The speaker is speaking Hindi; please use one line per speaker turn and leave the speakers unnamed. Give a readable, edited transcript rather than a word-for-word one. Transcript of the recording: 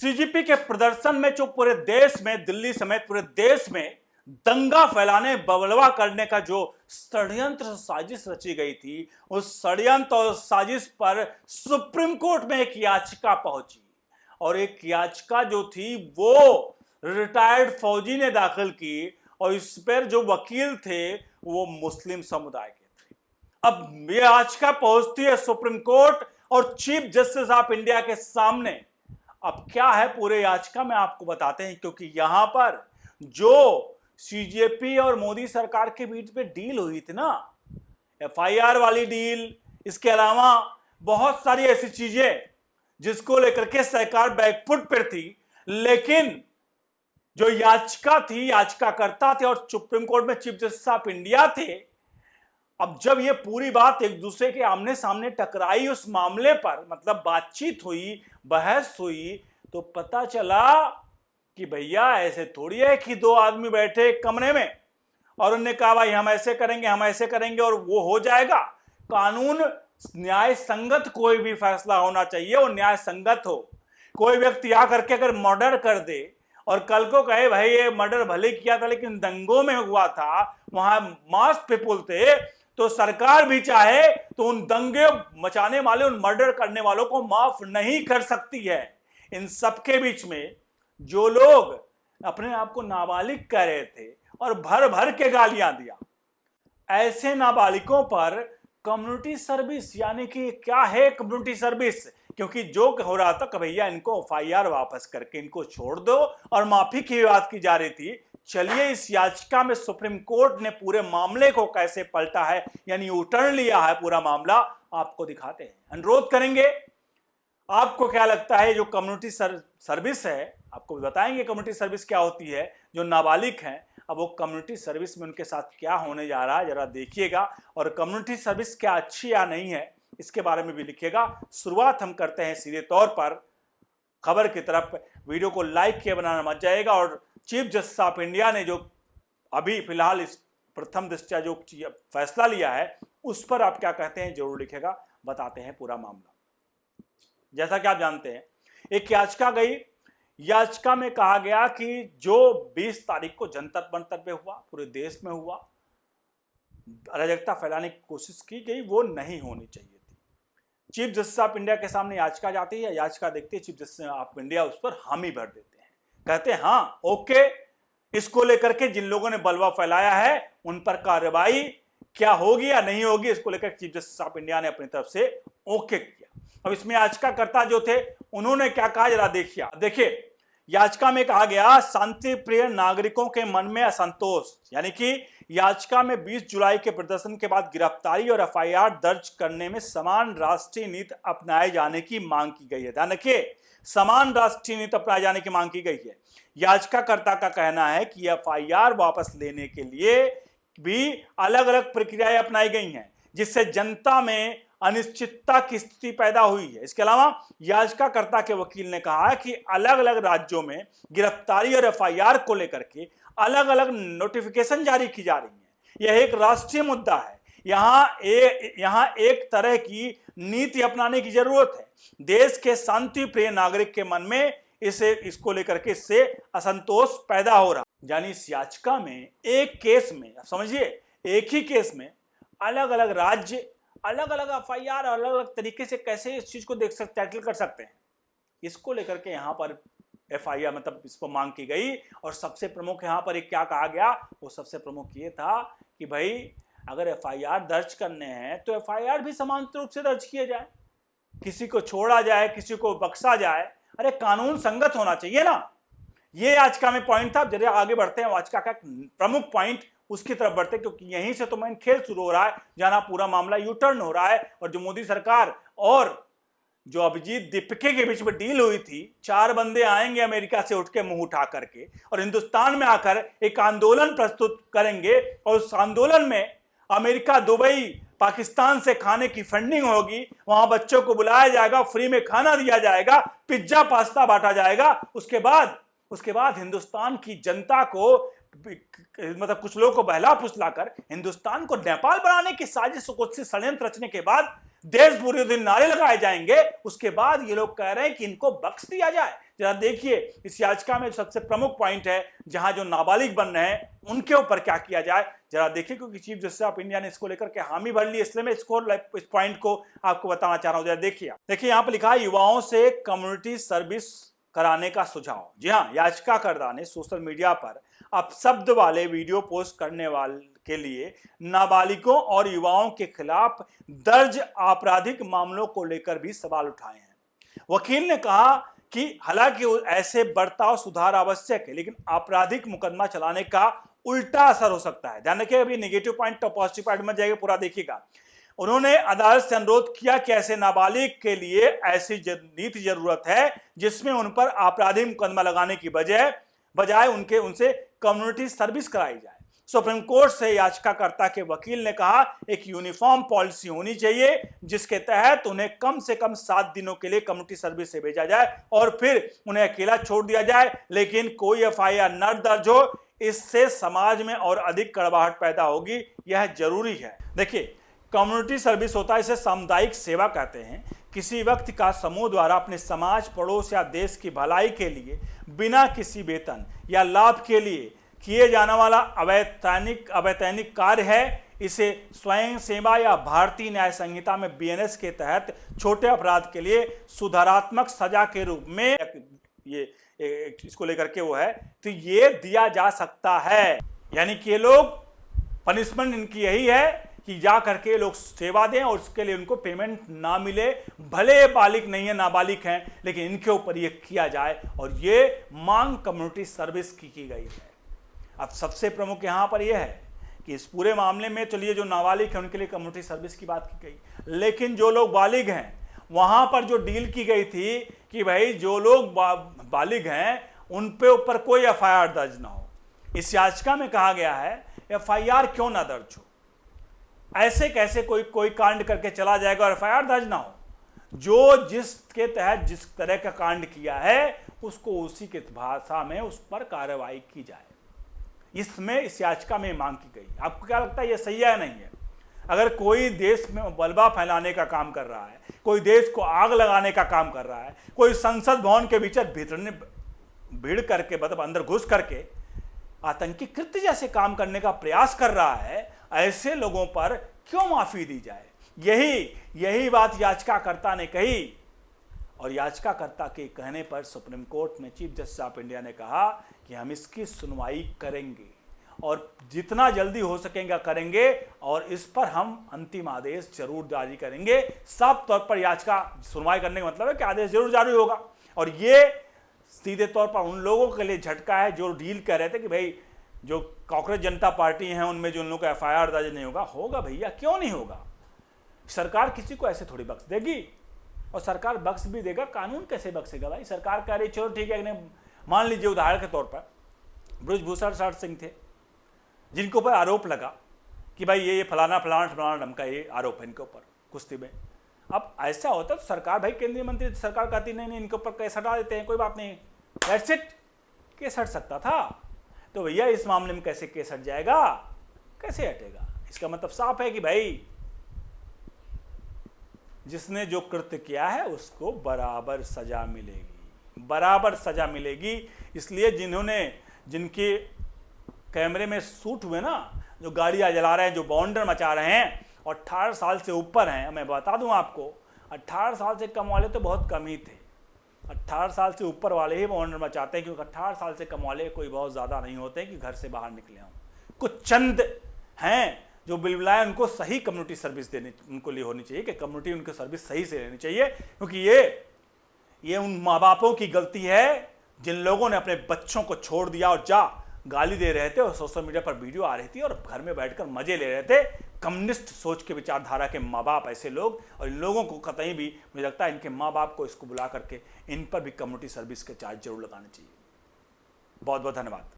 सीजेपी के प्रदर्शन में जो पूरे देश में, दिल्ली समेत पूरे देश में दंगा फैलाने, बवलवा करने का जो षड्यंत्र साजिश रची गई थी, उस षड्यंत्र और साजिश पर सुप्रीम कोर्ट में एक याचिका पहुंची। और एक याचिका जो थी वो रिटायर्ड फौजी ने दाखिल की, और इस पर जो वकील थे वो मुस्लिम समुदाय के थे। अब ये याचिका पहुंचती है सुप्रीम कोर्ट और चीफ जस्टिस ऑफ इंडिया के सामने। अब क्या है पूरे याचिका में आपको बताते हैं, क्योंकि यहां पर जो सीजेपी और मोदी सरकार के बीच में डील हुई थी ना, एफआईआर वाली डील, इसके अलावा बहुत सारी ऐसी चीजें जिसको लेकर के सरकार बैकफुट पर थी, लेकिन जो याचिका थी, याचिकाकर्ता थे और सुप्रीम कोर्ट में चीफ जस्टिस ऑफ इंडिया थे। अब जब ये पूरी बात एक दूसरे के आमने सामने टकराई, उस मामले पर मतलब बातचीत हुई, बहस हुई, तो पता चला कि भैया ऐसे थोड़ी है कि दो आदमी बैठे एक कमरे में और उन्होंने कहा भाई हम ऐसे करेंगे, हम ऐसे करेंगे और वो हो जाएगा। कानून न्याय संगत कोई भी फैसला होना चाहिए, वो न्याय संगत हो। कोई व्यक्ति आकर के अगर मर्डर कर दे और कल को कहे भाई ये मर्डर भले किया था लेकिन दंगों में हुआ था, वहां मास पीपुल थे, तो सरकार भी चाहे तो उन दंगे मचाने वाले, उन मर्डर करने वालों को माफ नहीं कर सकती है। इन सबके बीच में जो लोग अपने आप को नाबालिग कह रहे थे और भर भर के गालियां दिया, ऐसे नाबालिगों पर कम्युनिटी सर्विस, यानी कि क्या है कम्युनिटी सर्विस, क्योंकि जो हो रहा था कि भैया इनको एफआईआर वापस करके इनको छोड़ दो और माफी की बात की जा रही थी। चलिए इस याचिका में सुप्रीम कोर्ट ने पूरे मामले को कैसे पलटा है, यानी उटर्न लिया है पूरा मामला, आपको दिखाते हैं। अनुरोध करेंगे, आपको क्या लगता है जो कम्युनिटी सर्विस है, आपको भी बताएंगे कम्युनिटी सर्विस क्या होती है। जो नाबालिग हैं, अब वो कम्युनिटी सर्विस में उनके साथ क्या होने जा रहा है जरा देखिएगा, और कम्युनिटी सर्विस क्या अच्छी या नहीं है इसके बारे में भी लिखिएगा। शुरुआत हम करते हैं सीधे तौर पर खबर की तरफ। वीडियो को लाइक किए बनाना मत जाएगा, और चीफ जस्टिस ऑफ इंडिया ने जो अभी फिलहाल इस प्रथम दृष्टया जो फैसला लिया है उस पर आप क्या कहते हैं जरूर लिखेगा। बताते हैं पूरा मामला। जैसा कि आप जानते हैं, एक याचिका गई, याचिका में कहा गया कि जो 20 तारीख को जंतर मंतर पे हुआ, पूरे देश में हुआ, अराजकता फैलाने की कोशिश की गई, वो नहीं होनी चाहिए थी। चीफ जस्टिस ऑफ इंडिया के सामने याचिका जाती है, याचिका देखते ही चीफ जस्टिस ऑफ इंडिया उस पर हामी भर देते हैं, कहते हैं हाँ ओके, इसको लेकर के जिन लोगों ने बलवा फैलाया है उन पर कार्रवाई क्या होगी या नहीं होगी, इसको लेकर चीफ जस्टिस ऑफ इंडिया ने अपनी तरफ से ओके किया। अब इसमें याचिकाकर्ता जो थे उन्होंने क्या कहा जरा देखिए। याचिका में कहा गया शांति प्रिय नागरिकों के मन में असंतोष, यानी कि याचिका में 20 जुलाई के प्रदर्शन के बाद गिरफ्तारी और एफआईआर दर्ज करने में समान राष्ट्रीय नीति अपनाए जाने की मांग की गई है। ध्यान रखिए, समान राष्ट्रीय नीति अपनाए जाने की मांग की गई है। याचिकाकर्ता का कहना है कि एफआईआर वापस लेने के लिए भी अलग अलग प्रक्रियाएं अपनाई गई हैं, जिससे जनता में अनिश्चितता की स्थिति पैदा हुई है। इसके अलावा याचिकाकर्ता के वकील ने कहा है कि अलग अलग राज्यों में गिरफ्तारी और एफआईआर को लेकर के अलग अलग नोटिफिकेशन जारी की जा रही है। यह एक राष्ट्रीय मुद्दा है, यहाँ एक तरह की नीति अपनाने की जरूरत है। देश के शांति प्रिय नागरिक के मन में इसको लेकर के इससे असंतोष पैदा हो रहा। यानी इस याचिका में एक केस में, समझिए एक ही केस में अलग अलग राज्य अलग अलग एफआईआर अलग अलग तरीके से कैसे इस चीज को देख सकते, टैकल कर सकते हैं, इसको लेकर के यहाँ पर एफआईआर मतलब इस पर मांग की गई। और सबसे प्रमुख यहाँ पर एक क्या कहा गया, वो सबसे प्रमुख ये था कि भाई अगर एफआईआर दर्ज करने हैं तो एफआईआर भी समान रूप से दर्ज किए जाए, किसी को छोड़ा जाए, किसी को बख्शा जाए, अरे कानून संगत होना चाहिए ना। ये याचिका में पॉइंट था। जरा आगे बढ़ते हैं, याचिका का प्रमुख पॉइंट उसकी तरफ बढ़ते, क्योंकि यहीं से तो मेन खेल शुरू हो रहा है, जहां पूरा मामला यू टर्न हो रहा है। और जो मोदी सरकार और जो अभिजीत दीपिके के बीच में डील हुई थी, 4 बंदे आएंगे अमेरिका से उठ के मुंह उठा करके और हिंदुस्तान में आकर एक आंदोलन प्रस्तुत करेंगे, और उस आंदोलन में अमेरिका, दुबई, पाकिस्तान से खाने की फंडिंग होगी, वहां बच्चों को बुलाया जाएगा, फ्री में खाना दिया जाएगा, पिज्जा पास्ता बांटा जाएगा। उसके बाद हिंदुस्तान की जनता को, मतलब कुछ लोगों को बहला फुसला कर हिंदुस्तान को नेपाल बनाने की साजिश, षड्यंत्र रचने के बाद देश विरोधी नारे लगाए जाएंगे, उसके बाद ये लोग कह रहे हैं कि इनको बख्श दिया जाए। जरा देखिए इस याचिका में सबसे प्रमुख पॉइंट है, जहां जो नाबालिग बन रहे हैं उनके ऊपर क्या किया जाए, जरा देखिए, क्योंकि चीफ जस्टिस ऑफ इंडिया ने इसको लेकर के हामी भर ली, इसलिए मैं इसको इस पॉइंट को आपको बताना चाह रहा हूं। जरा देखिए यहां पर लिखा है, युवाओं से कम्युनिटी सर्विस कराने का सुझाव। जी हाँ, याचिकाकर्ता ने सोशल मीडिया पर अपशब्द वाले वीडियो पोस्ट करने वाले के लिए नाबालिगों और युवाओं के खिलाफ दर्ज आपराधिक मामलों को लेकर भी सवाल उठाए हैं। वकील ने कहा कि हालांकि ऐसे बर्ताव सुधार आवश्यक है, लेकिन आपराधिक मुकदमा चलाने का उल्टा असर हो सकता है। ध्यान रखिए, अभी नेगेटिव पॉइंट और पॉजिटिव पॉइंट में जाएगा, पूरा देखिएगा। उन्होंने अदालत से अनुरोध किया कि ऐसे नाबालिग के लिए ऐसी नीति जरूरत है जिसमें उन पर आपराधिक मुकदमा लगाने की बजाय उनसे कम्युनिटी सर्विस कराई जाए। सुप्रीम कोर्ट से याचिकाकर्ता के वकील ने कहा, एक यूनिफॉर्म पॉलिसी होनी चाहिए जिसके तहत उन्हें कम से कम 7 दिनों के लिए कम्युनिटी सर्विस से भेजा जाए और फिर उन्हें अकेला छोड़ दिया जाए, लेकिन कोई एफआईआर न दर्ज हो। इससे समाज में और अधिक कड़वाहट पैदा होगी, यह जरूरी है। देखिए, कम्युनिटी सर्विस होता है, इसे सामुदायिक सेवा कहते हैं। किसी व्यक्ति का समूह द्वारा अपने समाज, पड़ोस या देश की भलाई के लिए बिना किसी वेतन या लाभ के लिए किए जाने वाला अवैतनिक कार्य है। इसे स्वयं सेवा या भारतीय न्याय संहिता में बीएनएस के तहत छोटे अपराध के लिए सुधारात्मक सजा के रूप में ये इसको लेकर के वो है, तो ये दिया जा सकता है। यानी कि ये लोग पनिशमेंट इनकी यही है कि जा करके लोग सेवा दें और उसके लिए उनको पेमेंट ना मिले, भले बालिग नहीं है, नाबालिग हैं, लेकिन इनके ऊपर ये किया जाए, और ये मांग कम्युनिटी सर्विस की गई है। अब सबसे प्रमुख यहां पर यह है कि इस पूरे मामले में चलिए जो नाबालिग है उनके लिए कम्युनिटी सर्विस की बात की गई, लेकिन जो लोग बालिग हैं वहां पर जो डील की गई थी कि भाई जो लोग बालिग हैं उन पे ऊपर कोई एफआईआर दर्ज ना हो। इस याचिका में कहा गया है एफआईआर क्यों ना दर्ज हो, ऐसे कैसे कोई कांड करके चला जाएगा और एफआईआर दर्ज ना हो। जो जिसके तहत जिस तरह का कांड किया है उसको उसी के भाषा में उस पर कार्रवाई की जाए, इसमें इस याचिका में मांग की गई। आपको क्या लगता है ये सही है या नहीं है? अगर कोई देश में बलबा फैलाने का काम कर रहा है, कोई देश को आग लगाने का काम कर रहा है, कोई संसद भवन के भीतर भीड़ करके मतलब अंदर घुस करके आतंकी कृत्य जैसे काम करने का प्रयास कर रहा है, ऐसे लोगों पर क्यों माफी दी जाए? यही बात याचिकाकर्ता ने कही, और याचिकाकर्ता के कहने पर सुप्रीम कोर्ट में चीफ जस्टिस ऑफ इंडिया ने कहा कि हम इसकी सुनवाई करेंगे और जितना जल्दी हो सकेगा करेंगे, और इस पर हम अंतिम आदेश जरूर जारी करेंगे। साफ तौर पर याचिका सुनवाई करने का मतलब है कि आदेश जरूर जारी होगा, और ये सीधे तौर पर उन लोगों के लिए झटका है जो डील कर रहे थे कि भाई जो कांग्रेस जनता पार्टी है उनमें जो उन लोगों का एफआईआर दर्ज नहीं होगा भैया, क्यों नहीं होगा? सरकार किसी को ऐसे थोड़ी बख्श देगी, और सरकार बख्श भी देगा, कानून कैसे बख्शेगा भाई? सरकार कह रही चलो ठीक है, मान लीजिए उदाहरण के तौर पर ब्रजभूषण शरण सिंह थे जिनके ऊपर आरोप लगा कि भाई ये फलाना ढंग का ये आरोप है इनके ऊपर कुश्ती में। अब ऐसा होता तो सरकार, भाई केंद्रीय मंत्री सरकार कहती नहीं इनके ऊपर केस हटा देते हैं, कोई बात नहीं, दैट्स इट, केस हट सकता था। तो भैया इस मामले में कैसे केस हट जाएगा, कैसे हटेगा? इसका मतलब साफ है कि भाई जिसने जो कृत्य किया है उसको बराबर सजा मिलेगी, बराबर सजा मिलेगी। इसलिए जिनके कैमरे में शूट हुए ना, जो गाड़ियां जला रहे हैं, जो बॉन्डर मचा रहे हैं और 18 साल से ऊपर हैं, मैं बता दूं आपको 18 साल से कम वाले तो बहुत कम ही थे, 18 साल से ऊपर वाले ही बॉन्डर मचाते हैं, क्योंकि 18 साल से कम वाले कोई बहुत ज़्यादा नहीं होते कि घर से बाहर निकले हों। कुछ चंद हैं जो बिलबिलाए, उनको सही कम्युनिटी सर्विस देनी उनको लिए होनी चाहिए कि कम्युनिटी उनको सर्विस सही से लेनी चाहिए, क्योंकि ये उन माँ बापों की गलती है जिन लोगों ने अपने बच्चों को छोड़ दिया और गाली दे रहे थे और सोशल मीडिया पर वीडियो आ रही थी और घर में बैठकर मजे ले रहे थे। कम्युनिस्ट सोच के विचारधारा के माँ बाप ऐसे लोग, और इन लोगों को कतई भी मुझे लगता है इनके माँ बाप को इसको बुला करके इन पर भी कम्युनिटी सर्विस के चार्ज जरूर लगाने चाहिए। बहुत बहुत धन्यवाद।